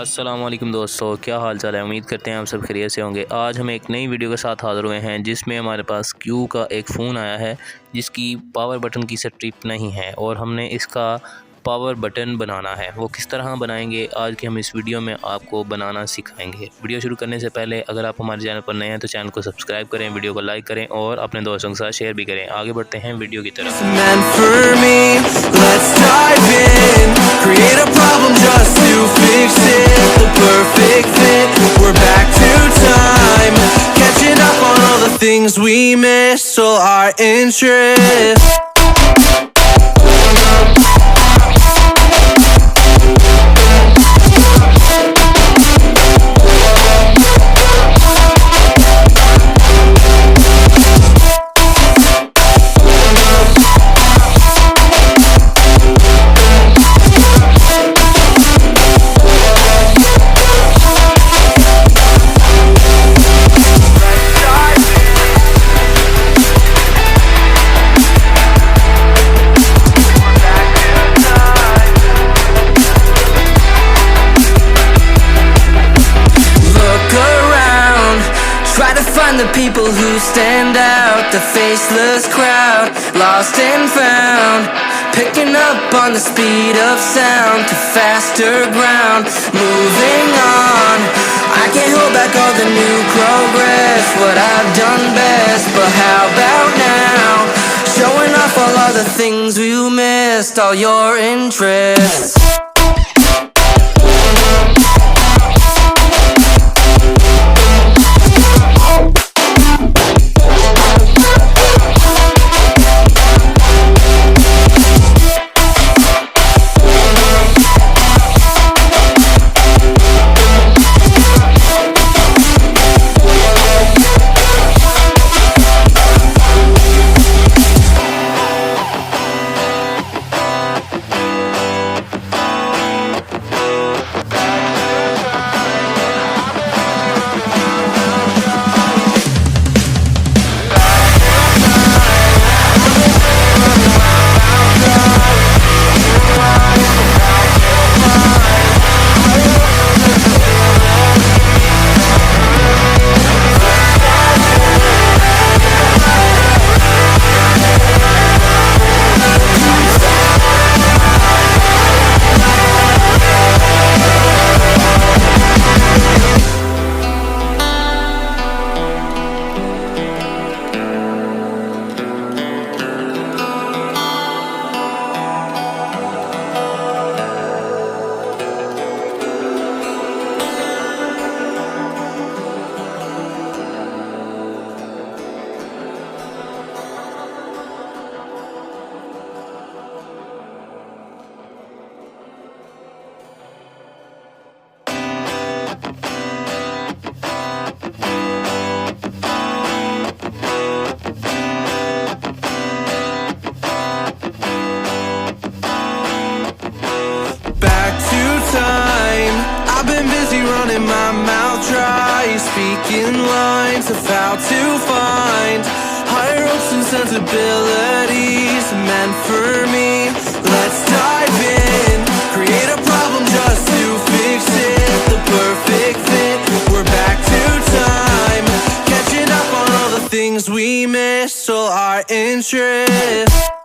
अस्सलाम वालेकुम दोस्तों, क्या हाल चाल है। उम्मीद करते हैं आप सब खैरियत से होंगे। आज हम एक नई वीडियो के साथ हाज़िर हुए हैं जिसमें हमारे पास क्यू का एक फ़ोन आया है जिसकी पावर बटन की स्ट्रिप नहीं है और हमने इसका पावर बटन बनाना है। वो किस तरह बनाएंगे आज के हम इस वीडियो में आपको बनाना सिखाएंगे। वीडियो शुरू करने से पहले अगर आप हमारे चैनल पर नए हैं तो चैनल को सब्सक्राइब करें, वीडियो को लाइक करें और अपने दोस्तों के साथ शेयर भी करें। आगे बढ़ते हैं वीडियो की तरफ। Things we miss, so our interest. The people who stand out, the faceless crowd, lost and found, picking up on the speed of sound to faster ground, moving on. I can't hold back all the new progress, what I've done best, but how about now, showing off all of the things you missed, all your interests. Running my mouth dry, speaking lines of how to find higher hopes and sensibilities meant for me. Let's dive in, create a problem just to fix it, the perfect fit. We're back to time, catching up on all the things we missed, so our interest.